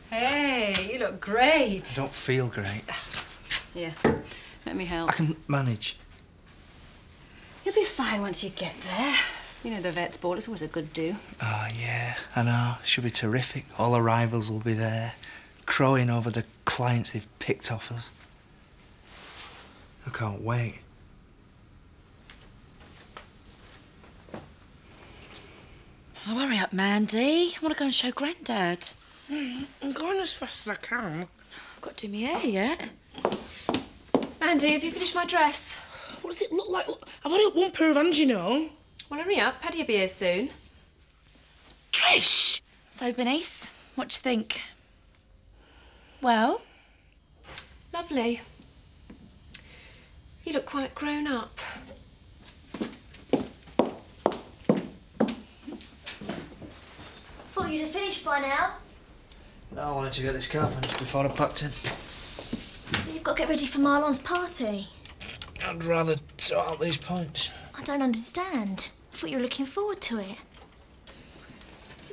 Hey, you look great. I don't feel great. Yeah, let me help. I can manage. You'll be fine once you get there. You know the vet's ball, it's always a good do. Oh, yeah, I know. Should be terrific. All the rivals will be there, crowing over the clients they've picked off us. I can't wait. Oh, hurry up, Mandy. I want to go and show Grandad. I'm going as fast as I can. I've got to do my hair yet. Andy, have you finished my dress? What does it look like? I've only got one pair of hands, you know. Well, hurry up. Paddy will be here soon. Trish! So, Bernice, what do you think? Well? Lovely. You look quite grown up. Thought you'd have finished by now. No, I wanted to get this car finished before I packed in. You've got to get ready for Marlon's party. I'd rather sort out these points. I don't understand. I thought you were looking forward to it.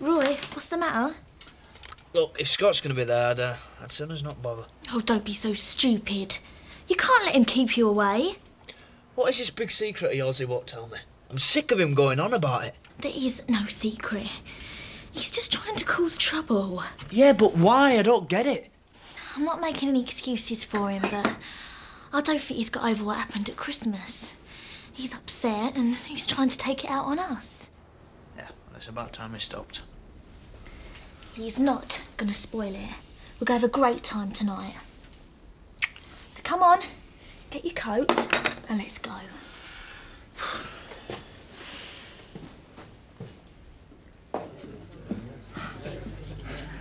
Roy, what's the matter? Look, if Scott's going to be there, I'd sooner as not bother. Oh, don't be so stupid. You can't let him keep you away. What is this big secret of yours he won't tell me? I'm sick of him going on about it. There is no secret. He's just trying to cause trouble. Yeah, but why? I don't get it. I'm not making any excuses for him, but I don't think he's got over what happened at Christmas. He's upset and he's trying to take it out on us. Yeah, well, it's about time he stopped. He's not going to spoil it. We're going to have a great time tonight. So come on, get your coat and let's go.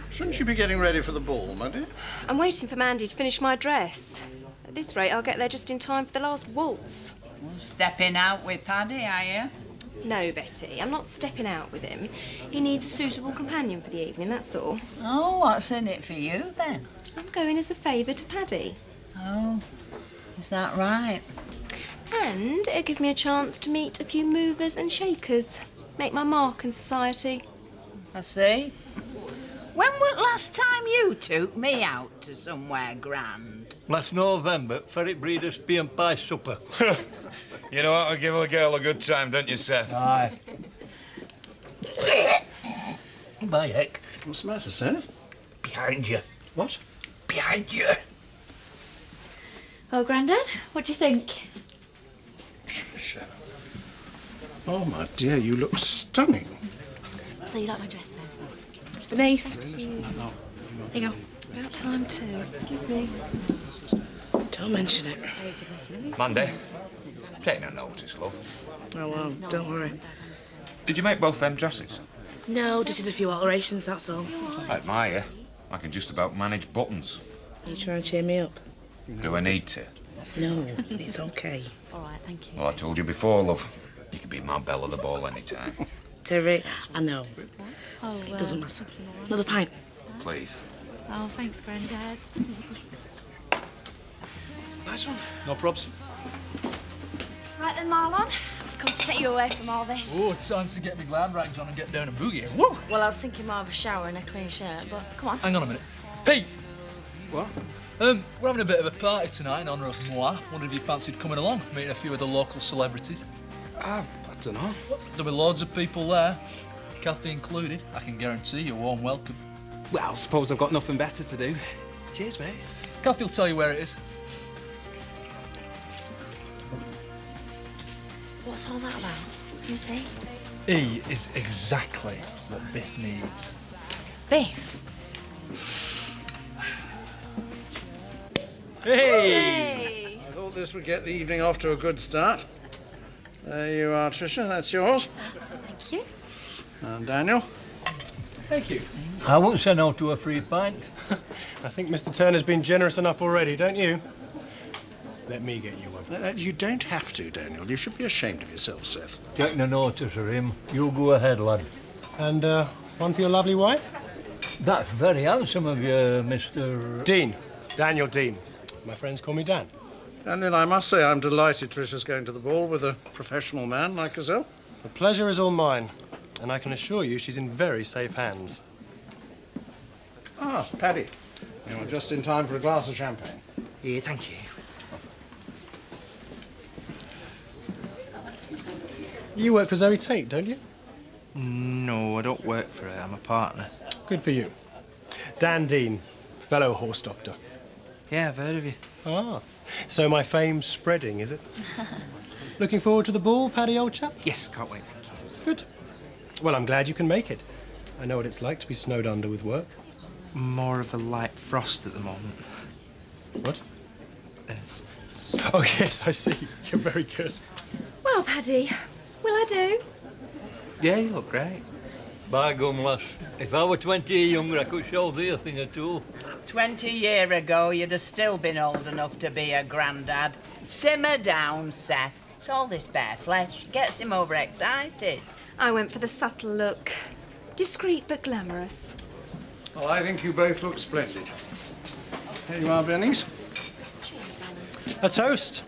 Shouldn't you be getting ready for the ball, Mandy? I'm waiting for Mandy to finish my dress. At this rate, I'll get there just in time for the last waltz. Stepping out with Paddy, are you? No, Betty, I'm not stepping out with him. He needs a suitable companion for the evening, that's all. Oh, what's in it for you, then? I'm going as a favour to Paddy. Oh, is that right? And it'll give me a chance to meet a few movers and shakers. Make my mark in society. I see. When was the last time you took me out to somewhere grand? Last November, Ferret Breeders Pea and Pie Supper. You know how to give a girl a good time, don't you, Seth? Aye. By heck. What's the matter, Seth? Behind you. What? Behind you. Well, Grandad, what do you think? Tricia. Oh, my dear, you look stunning. So you like my dress then? Bernice. No. Here you go. About time too. Excuse me. Don't mention it. Mandy, take no notice, love. Oh, well, don't worry. Did you make both them dresses? No, just did a few alterations, that's all. I admire you. I can just about manage buttons. You trying to cheer me up? Do I need to? No, it's okay. All right, thank you. Well, I told you before, love. You can be my belle of the ball anytime. Terry, I know. Oh, It doesn't matter. Another pint. Please. Oh, thanks, Grandad. Nice one. No probs. Right then, Marlon. I've come to take you away from all this. Oh, it's time to get my glam rags on and get down and boogie. Woo! Well, I was thinking more of a shower and a clean shirt, but come on. Hang on a minute. Pete! What? We're having a bit of a party tonight in honour of moi. Wondered if you fancied coming along, meeting a few of the local celebrities. I don't know. There'll be loads of people there, Kathy included. I can guarantee you a warm welcome. Well, I suppose I've got nothing better to do. Cheers, mate. Kathy will tell you where it is. What's all that about? Who's he? He is exactly what Biff needs. Biff. Hey! I thought this would get the evening off to a good start. There you are, Tricia. That's yours. Thank you. And Daniel. Thank you. I won't say no to a free pint. I think Mr. Turner's been generous enough already, don't you? Let me get you one. You don't have to, Daniel. You should be ashamed of yourself, Seth. Take no notice of him. You go ahead, lad. And one for your lovely wife? That's very handsome of you, Mr... Dean. Daniel Dean. My friends call me Dan. Daniel, I must say I'm delighted Tricia's going to the ball with a professional man like yourself. The pleasure is all mine, and I can assure you she's in very safe hands. Ah, Paddy. You're just in time for a glass of champagne. Yeah, thank you. You work for Zoe Tate, don't you? No, I don't work for her. I'm a partner. Good for you. Dan Dean, fellow horse doctor. Yeah, I've heard of you. Ah, so my fame's spreading, is it? Looking forward to the ball, Paddy, old chap? Yes, can't wait, thank you. Good. Well, I'm glad you can make it. I know what it's like to be snowed under with work. More of a light frost at the moment. What? Yes. Oh, yes, I see. You're very good. Well, Paddy, will I do? Yeah, you look great. By gum, lass. If I were 20 years younger, I could show thee a thing or two. 20 years ago, you'd have still been old enough to be a grandad. Simmer down, Seth. It's all this bare flesh. Gets him overexcited. I went for the subtle look. Discreet but glamorous. Well, I think you both look splendid. Here you are, Bennies. A toast.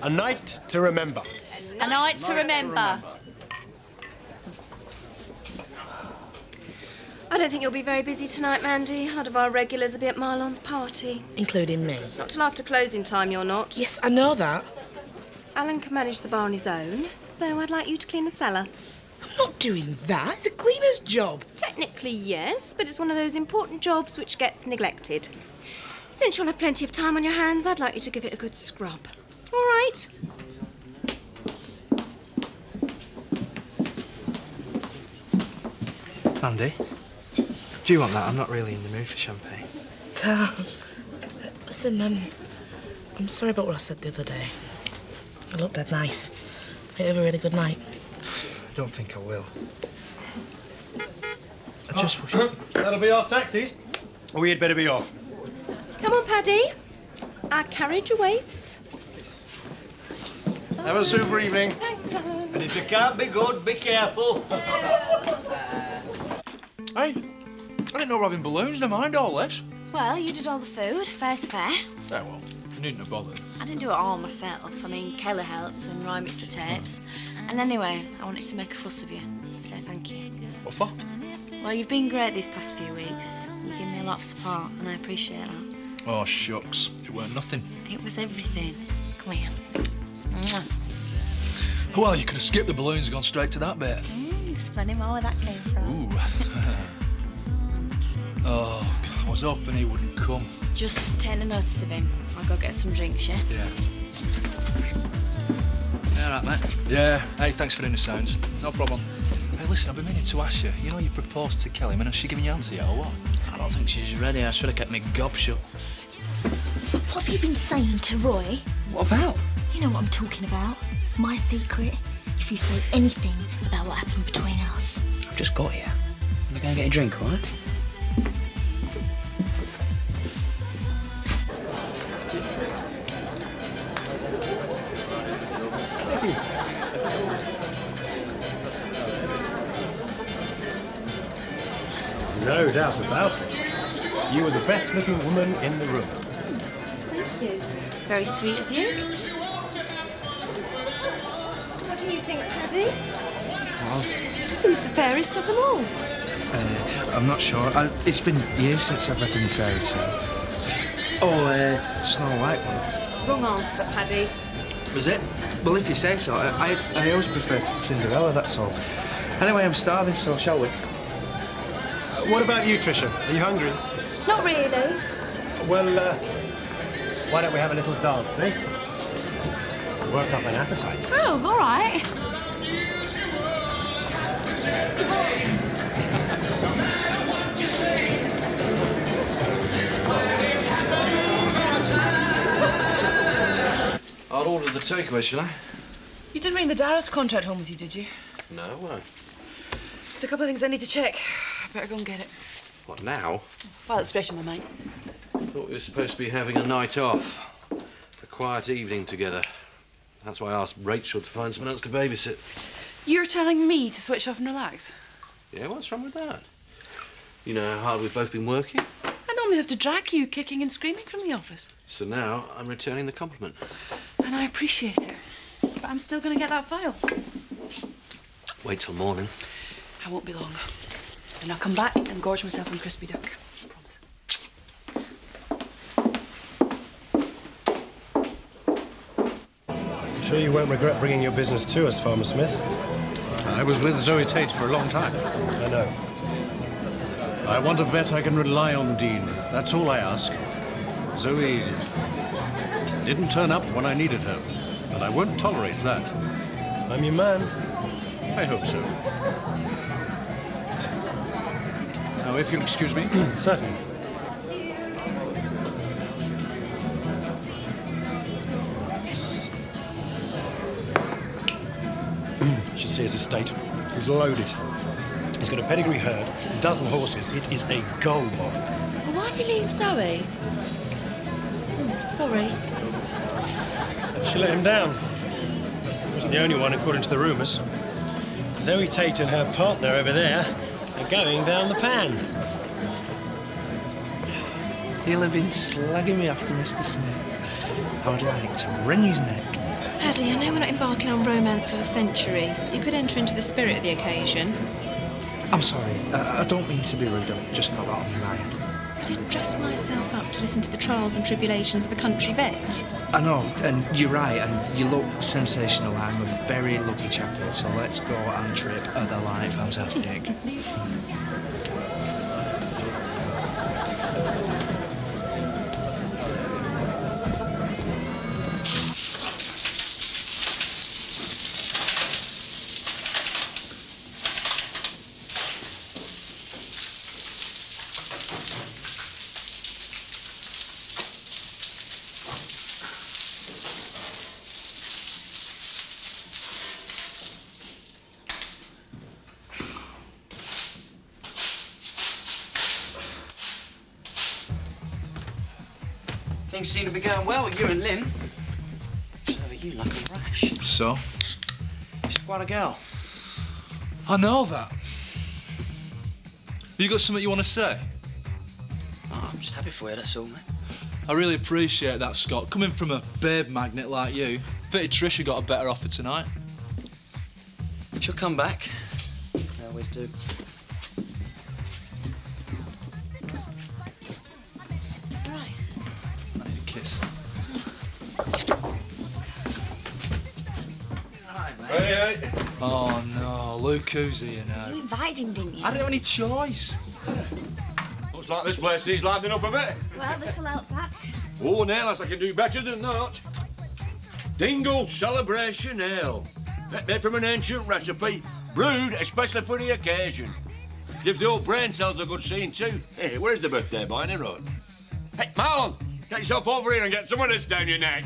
A night to remember. A night to remember. I don't think you'll be very busy tonight, Mandy. A lot of our regulars will be at Marlon's party. Including me. Not till after closing time, you're not. Yes, I know that. Alan can manage the bar on his own, so I'd like you to clean the cellar. I'm not doing that. It's a cleaner's job. Technically, yes, but it's one of those important jobs which gets neglected. Since you'll have plenty of time on your hands, I'd like you to give it a good scrub. All right? Andy, do you want that? I'm not really in the mood for champagne. Listen, I'm sorry about what I said the other day. I looked dead nice. You have a really good night. I don't think I will. I just wish... That'll be our taxis. We'd better be off. Come on, Paddy. Our carriage awaits. Have a super evening. Thanks, Alan. And if you can't be good, be careful. Hey, I didn't know we're having balloons, never mind all this. Well, you did all the food. Fair's fair. Oh, well, you needn't have bothered. I didn't do it all myself. I mean, Kayla helped and Roy mixed the tapes. And anyway, I wanted to make a fuss of you. Say thank you. What for? Well, you've been great these past few weeks. You give me a lot of support, and I appreciate that. Oh, shucks. It weren't nothing. It was everything. Come here. Mwah. Well, you could have skipped the balloons and gone straight to that bit. There's plenty more where that came from. Ooh. Oh, God, I was hoping he wouldn't come. Just take no notice of him. I'll go get some drinks, yeah? Yeah. Yeah, all right, mate. Yeah. Hey, thanks for doing the sounds. No problem. Hey, listen, I've been meaning to ask you. You know you proposed to Kelly, and has she given you an answer yet, or what? I don't think she's ready. I should have kept my gob shut. What have you been saying to Roy? What about? You know what I'm talking about. My secret. If you say anything about what happened between us. I've just got here. We're going to get a drink, all right? No doubt about it. You were the best-looking woman in the room. Thank you. It's very sweet of you. What do you think, Paddy? Well, Who's the fairest of them all? I'm not sure. It's been years since I've read any fairy tales. Oh, Snow White one. Wrong answer, Paddy. Was it? Well, if you say so. I always prefer Cinderella, that's all. Anyway, I'm starving, so shall we? What about you, Tricia? Are you hungry? Not really. Well, why don't we have a little dance, eh? Work up an appetite. Oh, all right. I'll order the takeaway, shall I? You didn't bring the Darius contract home with you, did you? No, why? There's a couple of things I need to check. I better go and get it. What, now? While it's fresh in my mind. Thought we were supposed to be having a night off. A quiet evening together. That's why I asked Rachel to find someone else to babysit. You're telling me to switch off and relax? Yeah, what's wrong with that? You know how hard we've both been working? I normally have to drag you kicking and screaming from the office. So now I'm returning the compliment. And I appreciate it. But I'm still going to get that file. Wait till morning. I won't be long. And I'll come back and gorge myself on crispy duck. Sure you won't regret bringing your business to us, Farmer Smith? I was with Zoe Tate for a long time. I know. I want a vet I can rely on, Dean. That's all I ask. Zoe didn't turn up when I needed her, and I won't tolerate that. I'm your man. I hope so. Now, if you'll excuse me. Certainly. You should see his estate. He's loaded. He's got a pedigree herd, a dozen horses. It is a gold mine. Well, why'd he leave Zoe? Sorry. She let him down. Wasn't the only one, according to the rumours. Zoe Tate and her partner over there are going down the pan. He'll have been slagging me after Mr. Smith. I would like to wring his neck. Paddy, I know we're not embarking on romance of the century. You could enter into the spirit of the occasion. I'm sorry. I don't mean to be rude. I've just got that on my mind. I didn't dress myself up to listen to the trials and tribulations of a country vet. I know, and you're right, and you look sensational. I'm a very lucky chappie, so let's go and trip the light. Fantastic. Things seem to be going well with you and Lynn. She's over you like a rash. So? She's quite a girl. I know that. You got something you want to say? Oh, I'm just happy for you, that's all, mate. I really appreciate that, Scott. Coming from a babe magnet like you, Betty Trisha got a better offer tonight. She'll come back. They always do. Kiss. Hey, hey. Oh no, look who's here now. You invited him, didn't you? I didn't have any choice. Looks like this place needs livening up a bit. Well, this'll help that. Oh, Nels, I can do better than that. Dingle Celebration Ale. Made from an ancient recipe, brewed especially for the occasion. Gives the old brain cells a good scene too. Hey, where's the birthday boy, any road? Hey, Marlon, get yourself over here and get some of this down your neck.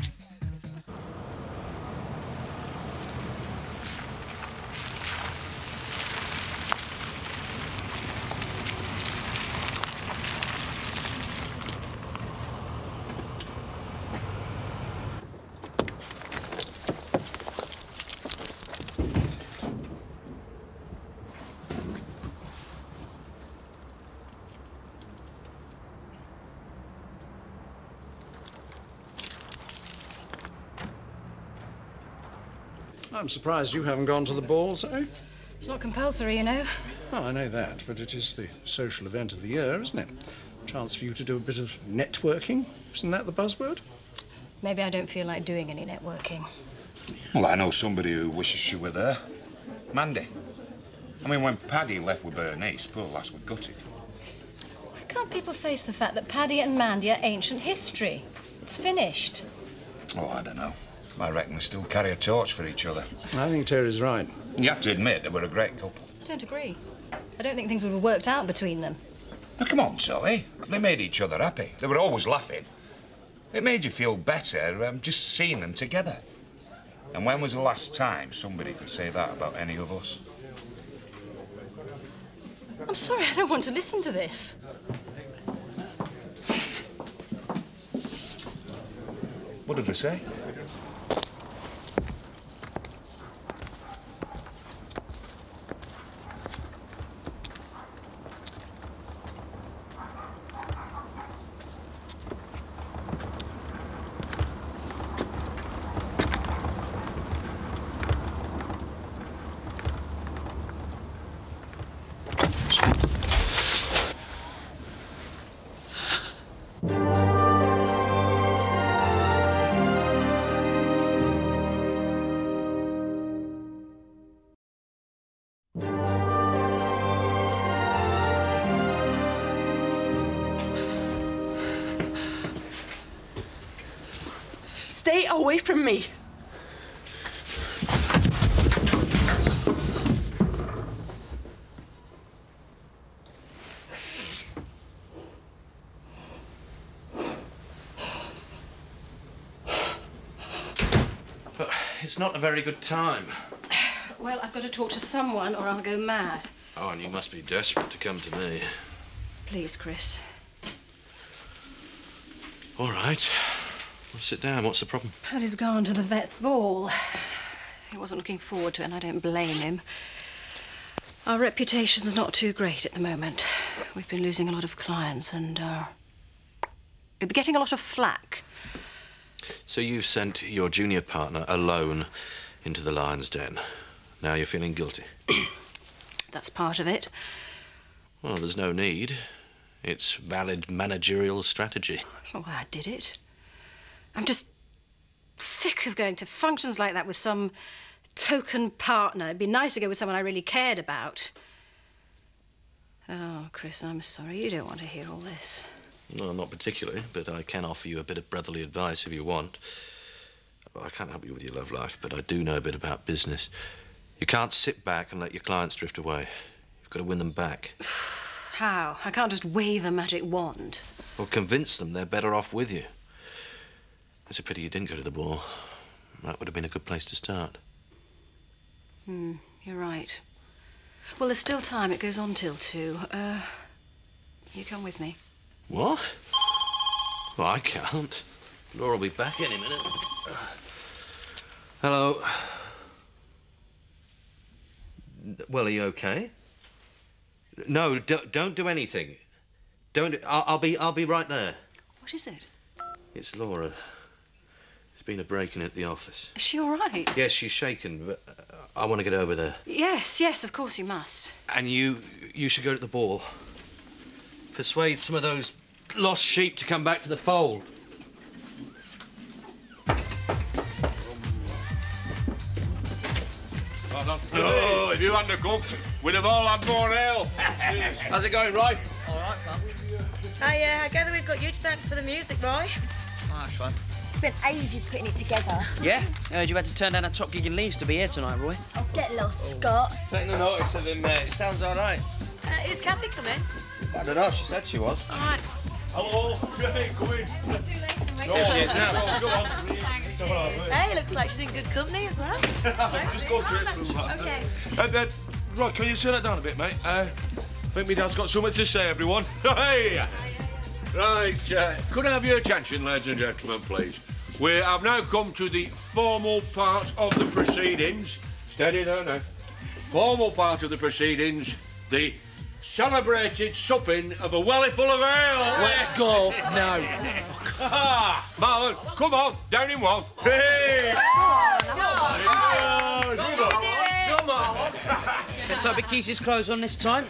I'm surprised you haven't gone to the ball, Zoe. It's not compulsory, you know. Oh, I know that, but it is the social event of the year, isn't it? Chance for you to do a bit of networking. Isn't that the buzzword? Maybe I don't feel like doing any networking. Well, I know somebody who wishes you were there. Mandy. I mean, when Paddy left with Bernice, poor lass was gutted. Why can't people face the fact that Paddy and Mandy are ancient history? It's finished. Oh, I don't know. I reckon they still carry a torch for each other. I think Terry's right. You have to admit they were a great couple. I don't agree. I don't think things would have worked out between them. Now, come on, Zoe. They made each other happy. They were always laughing. It made you feel better just seeing them together. And when was the last time somebody could say that about any of us? I'm sorry, I don't want to listen to this. What did I say? Stay away from me. But it's not a very good time. Well, I've got to talk to someone or I'll go mad. Oh, and you must be desperate to come to me. Please, Chris. All right. Well, sit down. What's the problem? Paddy's gone to the vet's ball. He wasn't looking forward to it, and I don't blame him. Our reputation's not too great at the moment. We've been losing a lot of clients, and we've been getting a lot of flack. So you've sent your junior partner alone into the lion's den. Now you're feeling guilty. That's part of it. Well, there's no need. It's valid managerial strategy. That's not why I did it. I'm just sick of going to functions like that with some token partner. It'd be nice to go with someone I really cared about. Oh, Chris, I'm sorry. You don't want to hear all this. No, not particularly, but I can offer you a bit of brotherly advice if you want. I can't help you with your love life, but I do know a bit about business. You can't sit back and let your clients drift away. You've got to win them back. How? I can't just wave a magic wand. Well, convince them they're better off with you. It's a pity you didn't go to the ball. That would have been a good place to start. You're right. Well, there's still time. It goes on till 2. You come with me. What? Well, I can't. Laura will be back any minute. Hello. Well, are you okay? No, don't do anything. Don't. I'll be right there. What is it? It's Laura. There's been a break-in at the office. Is she all right? Yes, she's shaken, but I want to get over there. Yes, of course you must. And you should go to the ball. Persuade some of those lost sheep to come back to the fold. Oh, if you hadn't have come, we'd have all had more ale. How's it going, Roy? All right, pal. I gather we've got you to thank for the music, Roy. Nice one. Spent ages putting it together. Yeah? Heard you had to turn down a top gig in Leeds to be here tonight, Roy. Oh, get lost, Scott. Take no notice of him, mate. It sounds all right. Is Kathy coming? I don't know. She said she was. All right. Hello. Hey, come in. Here she is now. Go on. Hey, looks like she's in good company as well. Just go through it. Okay. Right, can you turn that down a bit, mate? I think my dad's got something to say, everyone. Hey! Right, could I have your attention, ladies and gentlemen, please? We have now come to the formal part of the proceedings. Steady there now. Formal part of the proceedings, the celebrated supping of a welly full of ale. Let's go now. Marlon, come on, down in one. Hey! Come on. Let's hope it keeps his clothes on this time.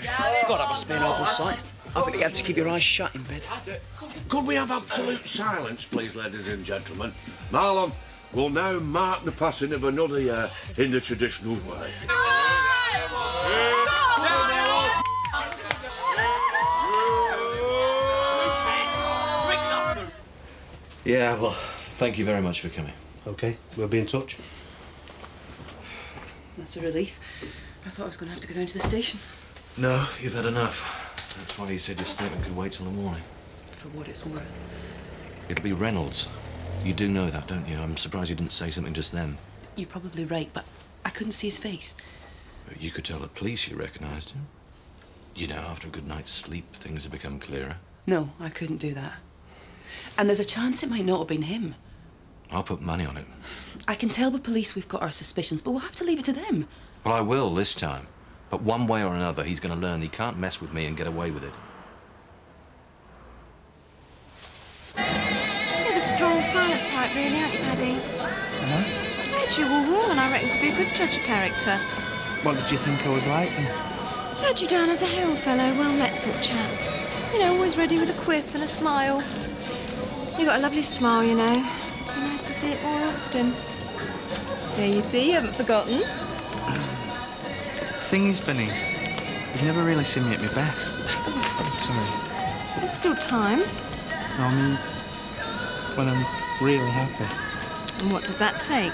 God, that must be an awful sight. I bet you have to keep your eyes shut in bed. Could we have absolute silence, please, ladies and gentlemen? Marlon will now mark the passing of another year in the traditional way. Yeah, well, thank you very much for coming. OK, we'll be in touch. That's a relief. I thought I was going to have to go down to the station. No, you've had enough. That's why you said your statement could wait till the morning. For what it's worth. It'll be Reynolds. You do know that, don't you? I'm surprised you didn't say something just then. You're probably right, but I couldn't see his face. You could tell the police you recognised him. You know, after a good night's sleep, things have become clearer. No, I couldn't do that. And there's a chance it might not have been him. I'll put money on it. I can tell the police we've got our suspicions, but we'll have to leave it to them. Well, I will this time. But one way or another, he's going to learn he can't mess with me and get away with it. You're the strong, silent type, really, aren't you, Paddy? I read you all wrong, and I reckon to be a good judge of character. What did you think I was like then? Had you down as a hail fellow, well-met sort of chap. You know, always ready with a quip and a smile. You got a lovely smile, you know. It'd be nice to see it more often. There you see, you haven't forgotten. Thing is, Bernice, you've never really seen me at my best. Sorry. There's still time. No, I mean, when I'm really happy. And what does that take?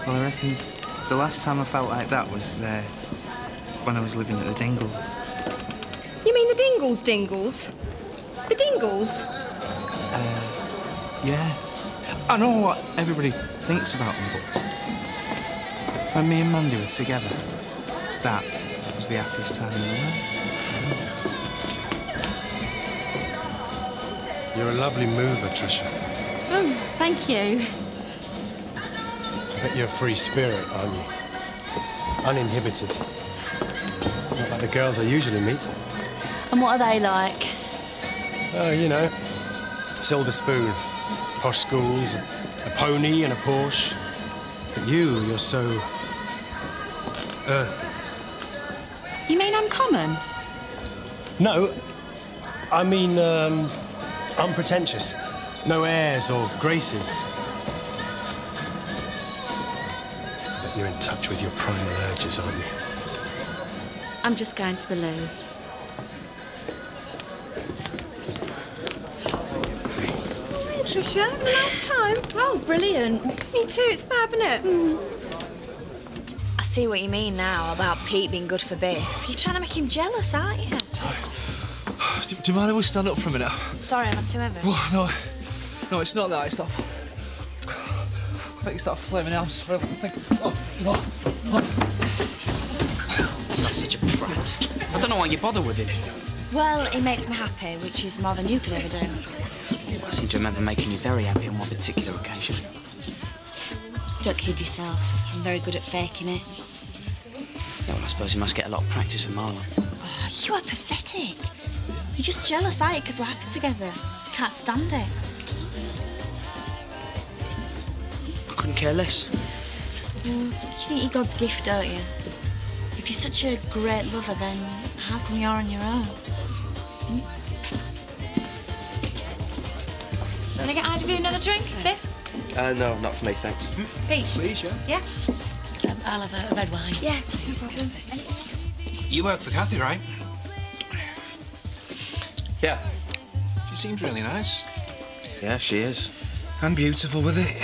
Well, I reckon the last time I felt like that was when I was living at the Dingles. You mean the Dingles? The Dingles? Yeah. I know what everybody thinks about them, but when me and Mandy were together, that was the happiest time in the world. You're a lovely mover, Tricia. Oh, thank you. I bet you're a free spirit, aren't you? Uninhibited. Not like the girls I usually meet. And what are they like? Oh, you know, silver spoon, posh schools, a pony and a Porsche. But you're so... You mean uncommon? No, I mean, unpretentious. No airs or graces. But you're in touch with your primal urges, aren't you? I'm just going to the loo. Hey, Tricia, last time. Oh, brilliant. Me too, it's fab, isn't it? I see what you mean now about Pete being good for Biff. You're trying to make him jealous, aren't you? Do you mind if we stand up for a minute? Sorry, am I too heavy? Oh, no, it's not that. It's not. I think it's that flaming house. I think. Oh, no. You're such a brat. I don't know why you bother with him. Well, he makes me happy, which is more than you could ever do. I seem to remember making you very happy on one particular occasion. Don't kid yourself. I'm very good at faking it. Yeah, well, I suppose you must get a lot of practice with Marlon. Oh, you are pathetic. You're just jealous, aren't you, because we're happy together. Can't stand it. I couldn't care less. You think you're God's gift, don't you? If you're such a great lover, then how come you're on your own? Want to get either of you another drink, Biff? No, not for me, thanks. Pete? Please, yeah. Yeah? I'll have a red wine. Yeah, no problem. You work for Kathy, right? Yeah. She seems really nice. Yeah, she is. And beautiful with it.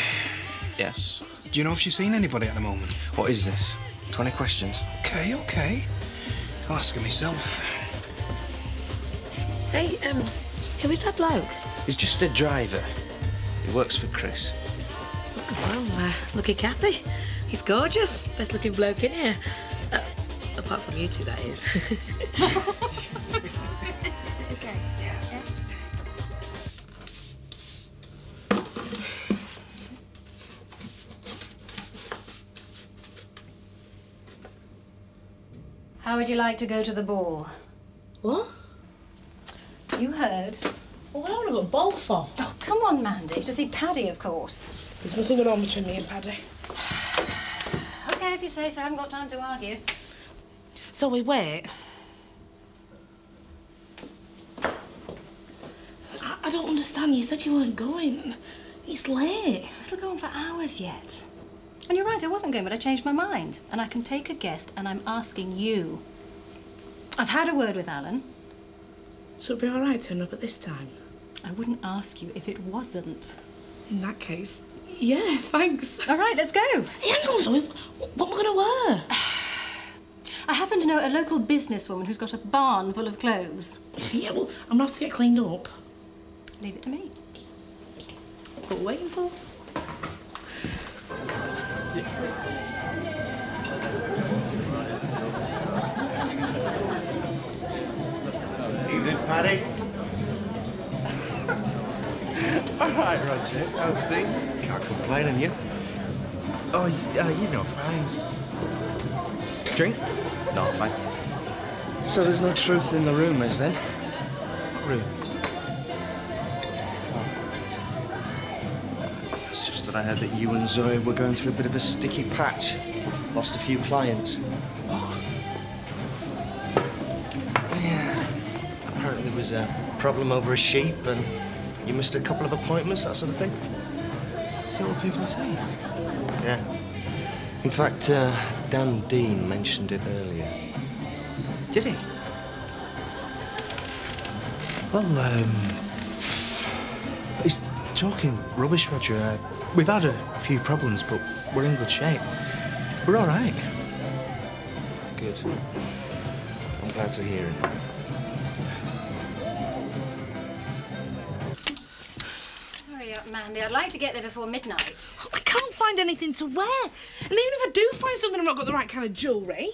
Yes. Do you know if she's seen anybody at the moment? What is this? 20 questions? Okay. I'll ask her myself. Hey, who is that bloke? He's just a driver. He works for Chris. Well, look at Kathy. He's gorgeous. Best looking bloke in here. Apart from you two, that is. Okay. How would you like to go to the ball? What? You heard. Well, what have I got a ball for? Oh, come on, Mandy. To see Paddy, of course. There's nothing going on between me and Paddy. OK, if you say so. I haven't got time to argue. So we wait. I don't understand. You said you weren't going. It's late. It'll go on for hours yet. And you're right, I wasn't going, but I changed my mind. And I can take a guest, and I'm asking you. I've had a word with Alan. So it'd be all right turning up at this time? I wouldn't ask you if it wasn't. In that case, yeah, thanks. All right, let's go. Hey, hang on, Zoe. What am I going to wear? I happen to know a local businesswoman who's got a barn full of clothes. Yeah, well, I'm going to have to get cleaned up. Leave it to me. What are we waiting for? Evening, Paddy. All right, Roger. How's things? Can't complain, and you? Oh, you know, fine. Drink? No, fine. So there's no truth in the rumours, then? What rumours? It's just that I heard that you and Zoe were going through a bit of a sticky patch. Lost a few clients. Yeah. Apparently there was a problem over a sheep and you missed a couple of appointments, that sort of thing. Is that what people are saying? Yeah. In fact, Dan Dean mentioned it earlier. Did he? Well, he's talking rubbish, Roger. We've had a few problems, but we're in good shape. We're all right. Good. I'm glad to hear it. Hurry up, Mandy. I'd like to get there before midnight. I can't find anything to wear. And even if I do find something, I've not got the right kind of jewellery.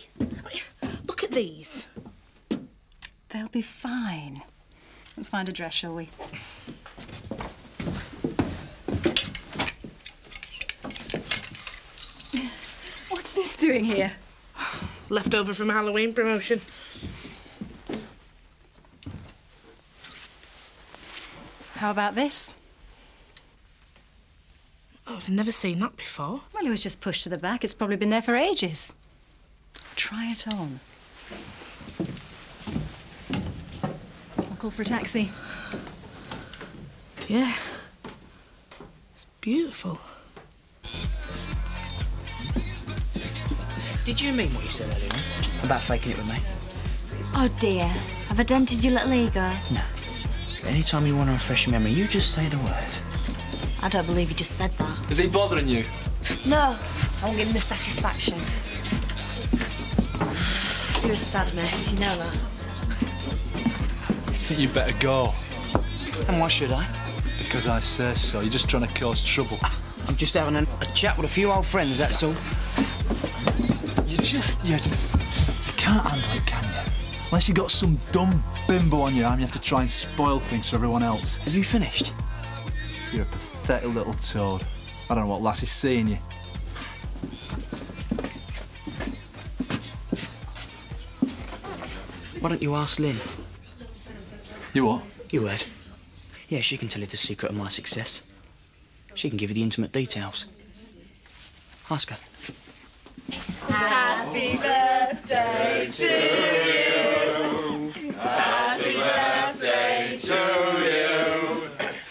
Look at these. They'll be fine. Let's find a dress, shall we? What's this doing here? Leftover from Halloween promotion. How about this? Oh, I've never seen that before. Well, it was just pushed to the back. It's probably been there for ages. Try it on. I'll call for a taxi. Yeah. It's beautiful. Did you mean what you said earlier about faking it with me? Oh dear, have I dented your little ego? No. Anytime you want to refresh your memory, you just say the word. I don't believe you just said that. Is he bothering you? No, I won't give him the satisfaction. You're a sad mess, you know that. I think you'd better go. And why should I? Because I say so. You're just trying to cause trouble. I'm just having a chat with a few old friends, that's all. You can't handle it, can you? Unless you got some dumb bimbo on your arm, you have to try and spoil things for everyone else. Have you finished? You're a pathetic little toad. I don't know what lass is seeing you. Why don't you ask Lynn? You what? You heard. Yeah, she can tell you the secret of my success. She can give you the intimate details. Ask her. Happy birthday to you. Happy birthday to you.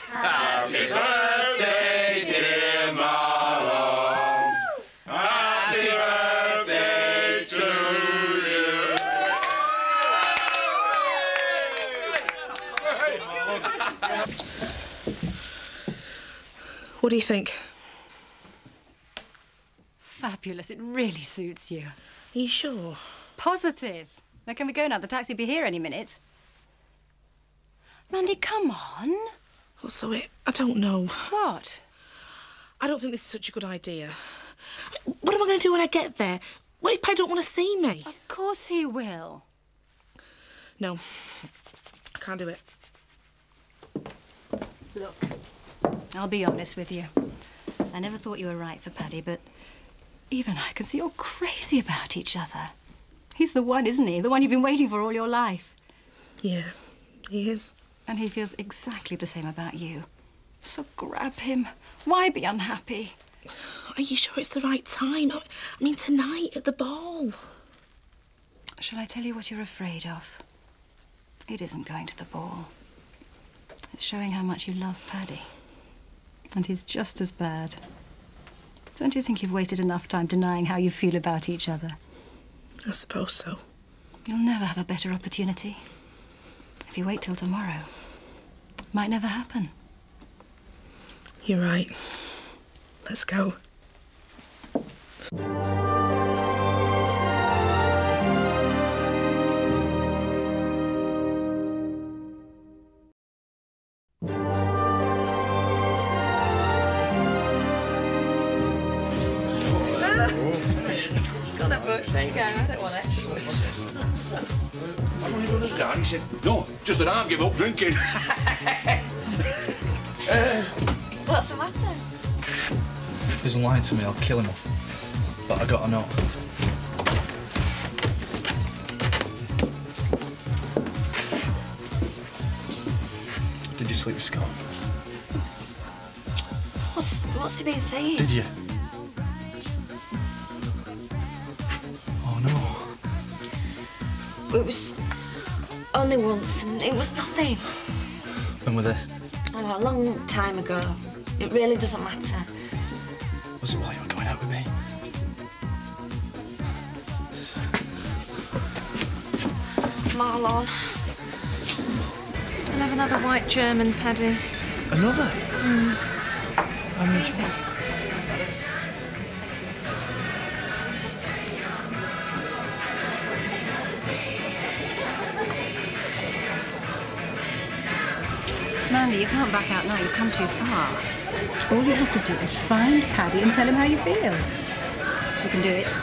Happy birthday, dear Marlon. Happy birthday to you. What do you think? Fabulous. It really suits you. Are you sure? Positive. Now, can we go now? The taxi will be here any minute. Mandy, come on. Well, Zoe, I don't know. What? I don't think this is such a good idea. What am I going to do when I get there? What if Paddy don't want to see me? Of course he will. No, I can't do it. Look, I'll be honest with you. I never thought you were right for Paddy, but even I can see you're crazy about each other. He's the one, isn't he? The one you've been waiting for all your life. Yeah, he is. And he feels exactly the same about you. So grab him. Why be unhappy? Are you sure it's the right time? I mean, tonight at the ball. Shall I tell you what you're afraid of? It isn't going to the ball. It's showing how much you love Paddy. And he's just as bad. Don't you think you've wasted enough time denying how you feel about each other? I suppose so. You'll never have a better opportunity. If you wait till tomorrow, it might never happen. You're right. Let's go. Got that butch, there you go. I don't want it. I'm only runner's down. He said, no, just that I've given up drinking. What's the matter? If he's lying to me, I'll kill him. But I gotta know. Did you sleep with Scott? What's he been saying? Did you? Oh no. It was only once, and it was nothing. When were they? Oh, a long time ago. It really doesn't matter. Was it while you were going out with me? Marlon. I'll have another white German, Paddy. Another? Andy, you can't back out now. You've come too far. All you have to do is find Paddy and tell him how you feel. You can do it.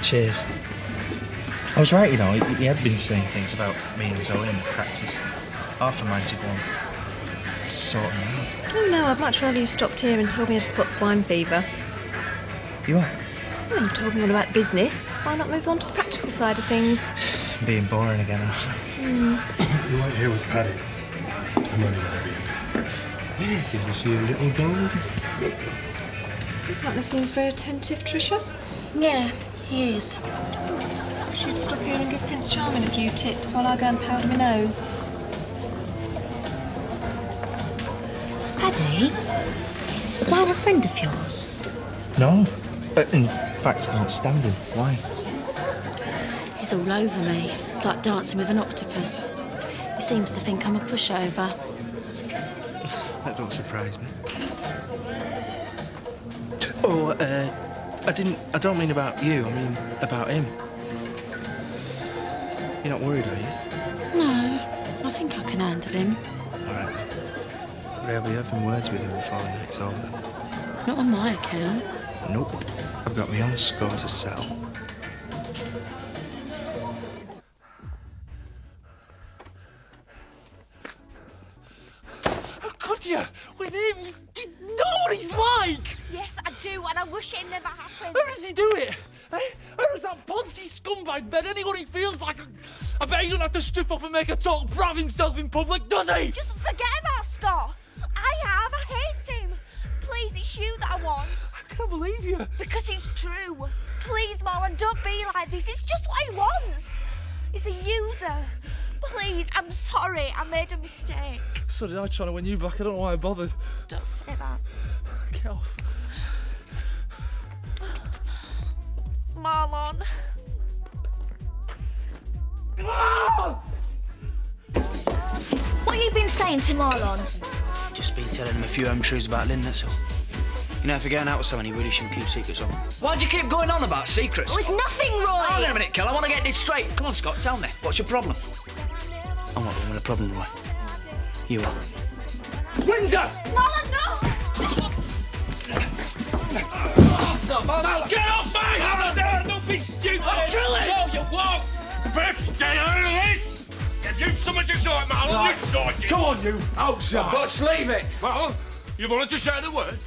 Cheers. I was right, you know, he had been saying things about me and Zoe in the practice. Half of mine'd one sorting out. Oh no, I'd much rather you stopped here and told me how to spot swine fever. You are? Well, you've told me all about business. Why not move on to the practical side of things? Being boring again, huh? You wait here with Paddy. I'm only going to be in. Did you see a little dog? Your partner seems very attentive, Tricia. Yeah, he is. Should stop here and give Prince Charming a few tips while I go and powder my nose. Paddy, is Dan a friend of yours? No. In fact, I can't stand him. Why? He's all over me. It's like dancing with an octopus. He seems to think I'm a pushover. That don't surprise me. Oh, I don't mean about you, I mean about him. You're not worried, are you? No, I think I can handle him. All right. But I'll be having words with him before the night's over. Not on my account. Nope. I've got my own score to settle. How could you? With him, you know what he's like! Yes, I do, and I wish it never happened. How does he do it? Eh? How does that poncy scumbag bet anyone he feels like? I bet he don't have to strip off and make a total brat of himself in public, does he? Just forget about Scott. I hate him. Please, it's you that I want. I can't believe you. Because it's true. Please, Marlon, don't be like this. It's just what he wants. He's a user. Please, I'm sorry. I made a mistake. So did I, trying to win you back. I don't know why I bothered. Don't say that. Get off. Marlon. What have you been saying to Marlon? Just been telling him a few untruths about Lynn, that's all. You know, if you're going out with someone, you really shouldn't keep secrets on. Why'd you keep going on about secrets? Oh, it's nothing, Roy! Hold on a minute, Kel, I want to get this straight. Come on, Scott, tell me. What's your problem? I'm not the one with a problem, Roy. You are. Windsor! Marlon, no! Get off me! Marlon, don't be stupid! I'll kill him! No, you won't! Beth, stay out of this! If you've something to sort, Marlon, Right. you sort it! Come on, you! Outside! Butch, leave it! Marlon, you wanted to say the word?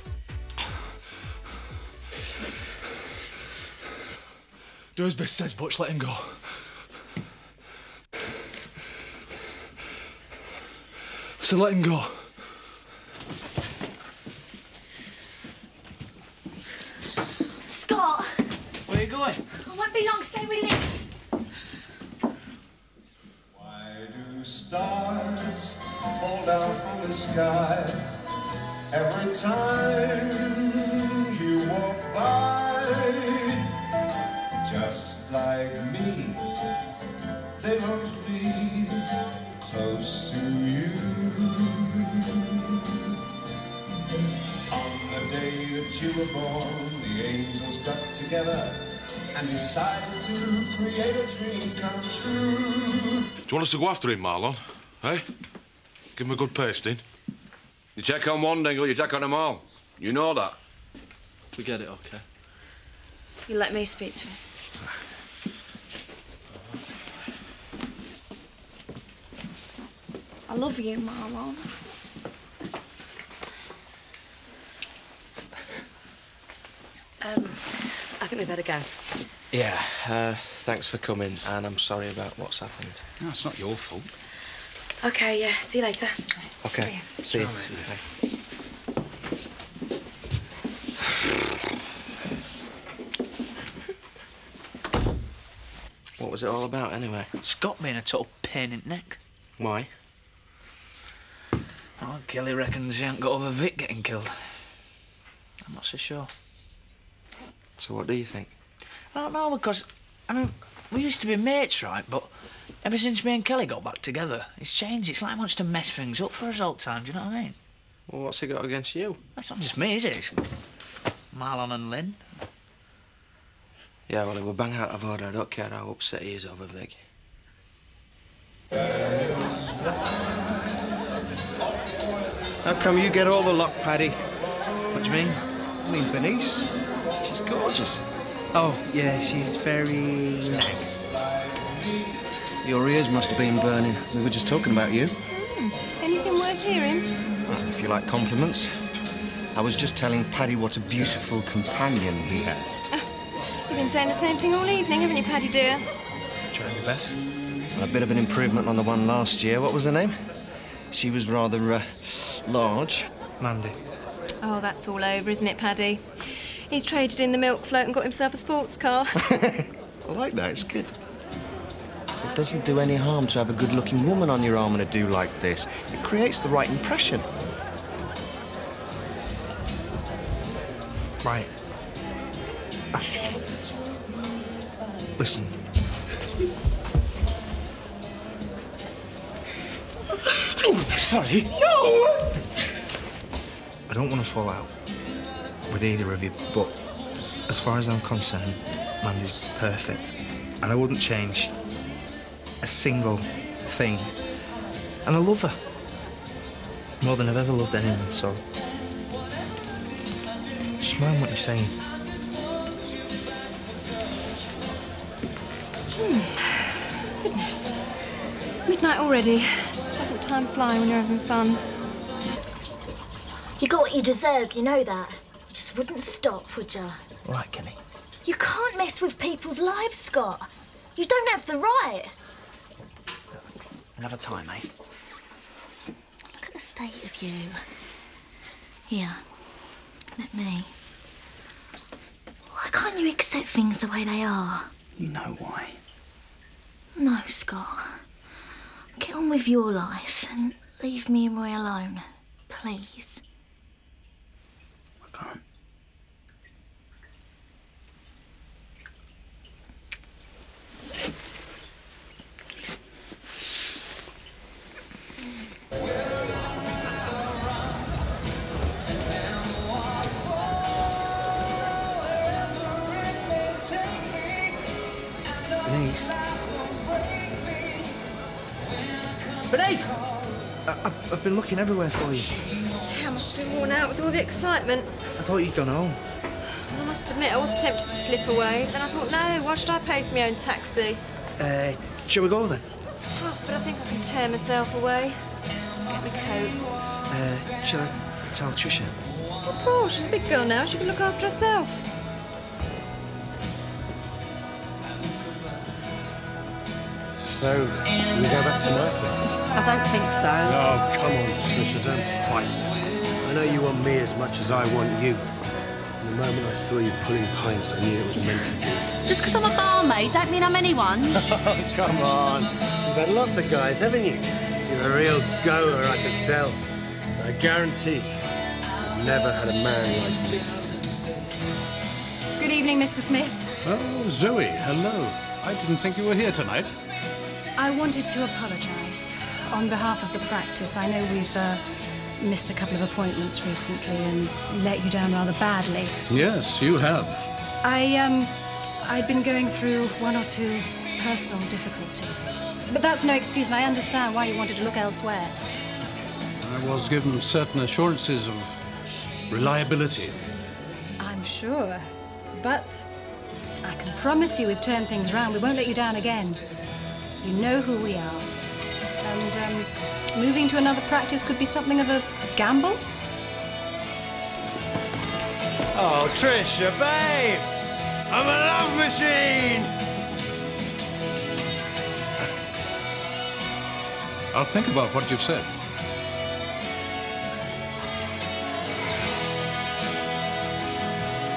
Do as Biff says, Butch, let him go. I said let him go. Scott! Where are you going? I won't be long. Stay with Liv. Why do stars fall down from the sky every time you walk by? Just like me, they want to be close to you. On the day that you were born, the angels got together and decided to create a dream come true. Do you want us to go after him, Marlon? Eh? Give him a good pasting. You take on one, Dingle, you take on them all. You know that. Forget it, OK? You let me speak to him. I love you, Marlon. I think we better go. Yeah, thanks for coming, and I'm sorry about what's happened. No, it's not your fault. OK, yeah, see you later. OK, see you. Bye. What was it all about, anyway? Scott being a total pain in the neck. Why? Well, Kelly reckons she ain't got over Vic getting killed. I'm not so sure. So what do you think? I don't know, because, I mean, we used to be mates, right? But ever since me and Kelly got back together, it's changed. It's like he wants to mess things up for us all the time, do you know what I mean? Well, what's he got against you? That's not just me, is it? It's Marlon and Lynn. Yeah, well, it were bang out of order. I don't care how upset he is over Vic. How come you get all the luck, Paddy? What do you mean? I mean, Bernice. She's gorgeous. Oh, yeah, she's very nice. Your ears must have been burning. We were just talking about you. Anything worth hearing? Well, if you like compliments. I was just telling Paddy what a beautiful companion he has. You've been saying the same thing all evening, haven't you, Paddy dear? Trying your best. A bit of an improvement on the one last year. What was her name? She was rather, large. Mandy. Oh, that's all over, isn't it, Paddy? He's traded in the milk float and got himself a sports car. I like that, it's good. It doesn't do any harm to have a good-looking woman on your arm in a do like this. It creates the right impression. Right. Listen. Sorry. No! I don't want to fall out with either of you, but as far as I'm concerned, Mandy's perfect. And I wouldn't change a single thing. And I love her more than I've ever loved anyone, so just mind what you're saying. Goodness. Midnight already. Doesn't time fly when you're having fun? You got what you deserve, you know that. You just wouldn't stop, would you? Right, Kenny. You can't mess with people's lives, Scott. You don't have the right. Another time, eh? Look at the state of you. Here, let me. Why can't you accept things the way they are? You know why. No, Scott. Get on with your life and leave me and Roy alone, please. I can't. Bernice. Bernice! I've been looking everywhere for you. Dear, I must have been worn out with all the excitement. I thought you'd gone home. Well, I must admit, I was tempted to slip away. Then I thought, no, why should I pay for my own taxi? Shall we go then? It's tough, but I think I can tear myself away. Get my coat. Shall I tell Tricia? Of course, she's a big girl now. She can look after herself. So, we go back to my place? I don't think so. Oh, come on, Tricia, don't fight. I know you want me as much as I want you. And the moment I saw you pulling pints, I knew it was meant to be. Just because I'm a barmaid don't mean I'm anyone's. Oh, come on. You've had lots of guys, haven't you? You're a real goer, I can tell. I guarantee I've never had a man like me. Good evening, Mr. Smith. Oh, Zoe, hello. I didn't think you were here tonight. I wanted to apologise on behalf of the practice. I know we've missed a couple of appointments recently and let you down rather badly. Yes, you have. I'd been going through one or two personal difficulties. But that's no excuse, and I understand why you wanted to look elsewhere. I was given certain assurances of reliability. I'm sure. But I can promise you we've turned things round. We won't let you down again. You know who we are. And moving to another practice could be something of a gamble. Oh, Tricia, babe! I'm a love machine! I'll think about what you've said.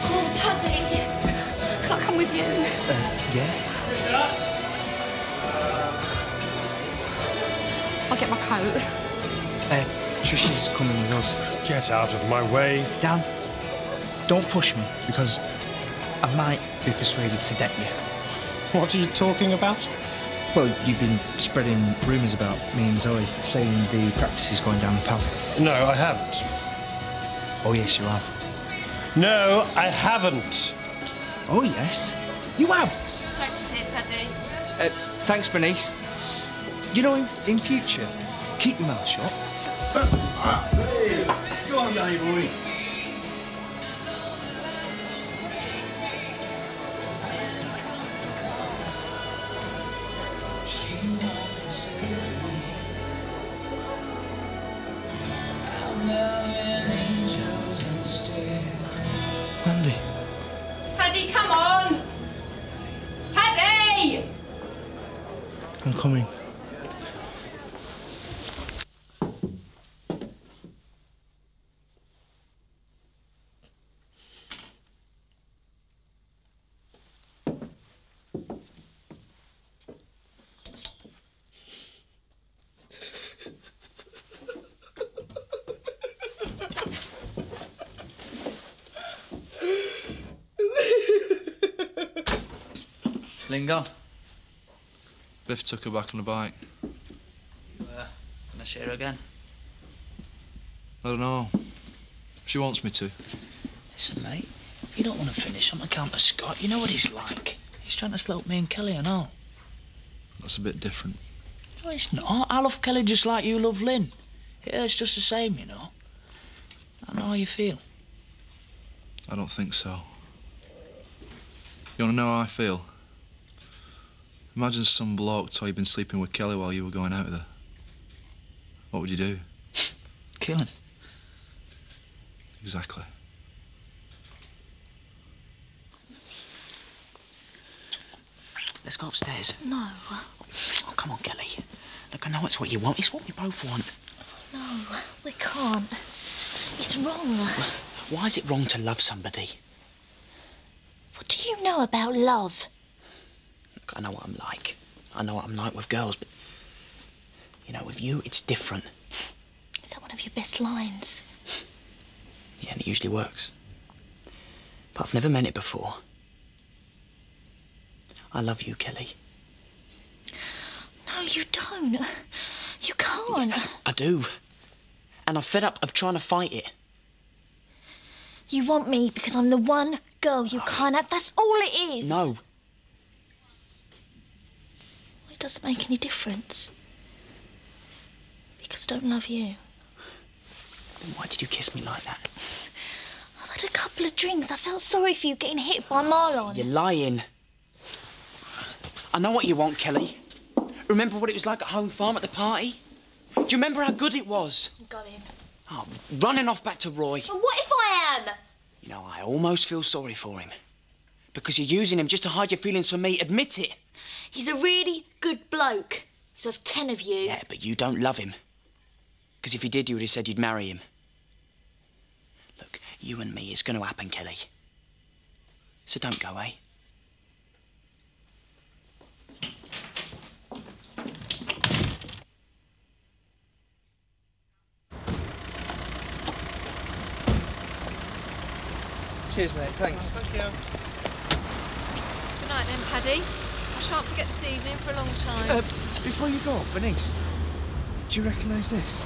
Oh, Paddy. Can I come with you? Yeah. I'll get my coat. Trisha's coming with us. Get out of my way. Dan, don't push me, because I might be persuaded to debt you. What are you talking about? Well, you've been spreading rumours about me and Zoe, saying the practice is going down the pan. No, I haven't. Oh, yes, you have. No, I haven't. Oh, yes, you have. Taxi's here, Paddy. Thanks, Bernice. You know, in future, keep your mouth shut. Hey, go on, Danny boy. Mandy. Paddy, come on! Paddy! I'm coming. Lynn gone? Biff took her back on the bike. Gonna see her again? I don't know. She wants me to. Listen, mate, you don't want to finish on account of Scott. You know what he's like. He's trying to split up me and Kelly and all. That's a bit different. No, it's not. I love Kelly just like you love Lynn. It hurts just the same, you know. I know how you feel. I don't think so. You want to know how I feel? Imagine some bloke told you'd been sleeping with Kelly while you were going out with her. What would you do? Kill him. Exactly. Let's go upstairs. No. Oh, come on, Kelly. Look, I know it's what you want. It's what we both want. No, we can't. It's wrong. Why is it wrong to love somebody? What do you know about love? Look, I know what I'm like. I know what I'm like with girls, but... You know, with you, it's different. Is that one of your best lines? Yeah, and it usually works. But I've never meant it before. I love you, Kelly. No, you don't. You can't. I do. And I'm fed up of trying to fight it. You want me because I'm the one girl you can't have. That's all it is. No. It doesn't make any difference. Because I don't love you. Then why did you kiss me like that? I've had a couple of drinks. I felt sorry for you getting hit by Marlon. You're lying. I know what you want, Kelly. Remember what it was like at home farm at the party? Do you remember how good it was? I'm going. Oh, running off back to Roy. But what if I am? You know, I almost feel sorry for him. Because you're using him just to hide your feelings from me. Admit it. He's a really good bloke. He's worth 10 of you. Yeah, but you don't love him. Because if you did, you would have said you'd marry him. Look, you and me, it's going to happen, Kelly. So don't go, eh? Cheers, mate. Thanks. Thank you. Good night then, Paddy. I shan't forget this evening for a long time. Before you go, Bernice, do you recognise this?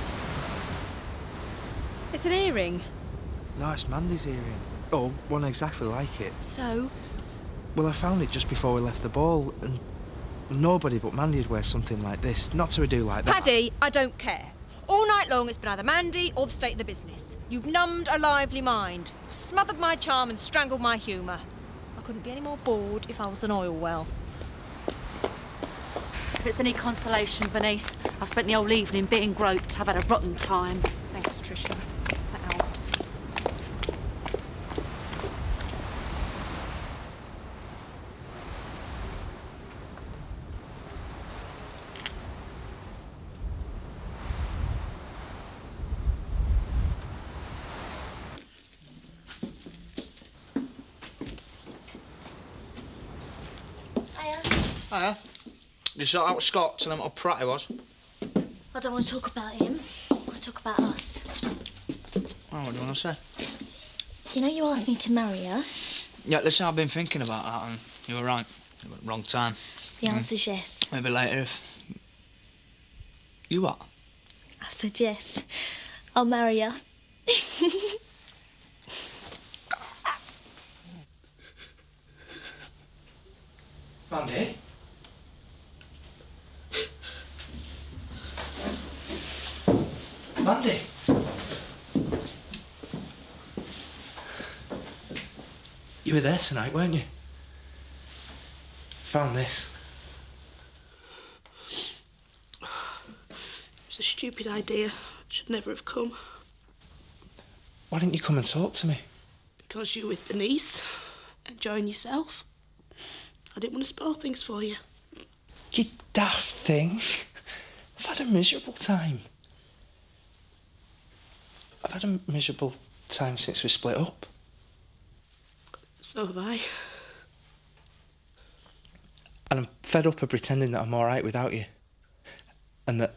It's an earring. No, it's Mandy's earring. Oh, one exactly like it. So? Well, I found it just before we left the ball, and nobody but Mandy would wear something like this. Not to a do like that. Paddy, I don't care. All night long it's been either Mandy or the state of the business. You've numbed a lively mind. You've smothered my charm and strangled my humour. I couldn't be any more bored if I was an oil well. If it's any consolation, Bernice, I spent the whole evening being groped. I've had a rotten time. Thanks, Tricia. That helps. Hiya. You sort out Scott, tell him what a prat he was. I don't want to talk about him. I talk about us. Oh, what do you want to say? You know you asked me to marry you. Yeah, listen, I've been thinking about that and you were right. You were at the wrong time. The answer's yes. Maybe later if... You what? I said yes. I'll marry you. Mandy? Mandy? You were there tonight, weren't you? Found this. It was a stupid idea. Should never have come. Why didn't you come and talk to me? Because you were with Bernice, enjoying yourself. I didn't want to spoil things for you. You daft thing. I've had a miserable time. I've had a miserable time since we split up. So have I. And I'm fed up of pretending that I'm all right without you. And that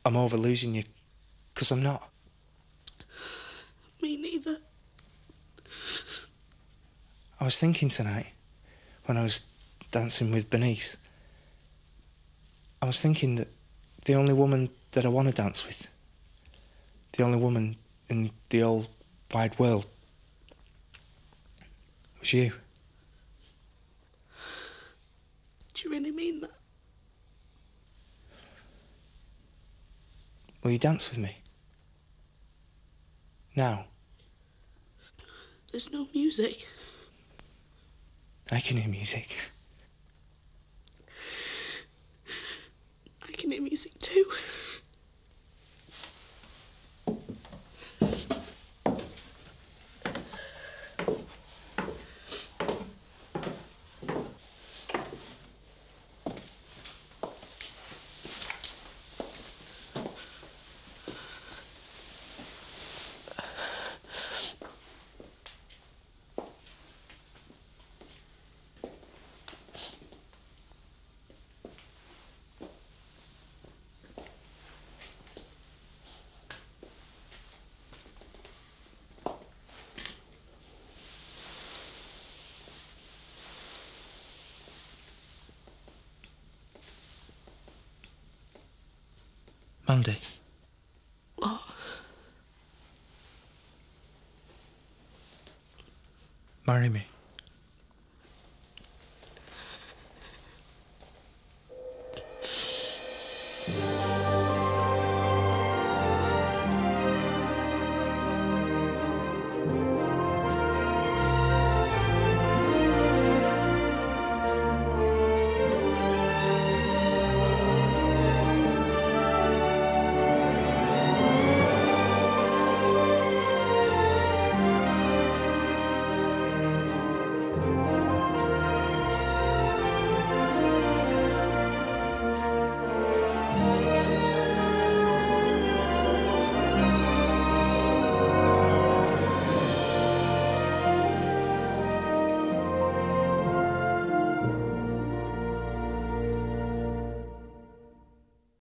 I'm over losing you, because I'm not. Me neither. I was thinking tonight, when I was dancing with Bernice, I was thinking that the only woman that I want to dance with, the only woman in the whole wide world, was you. Do you really mean that? Will you dance with me? Now? There's no music. I can hear music. I can hear music too. Mandy. What? Marry me.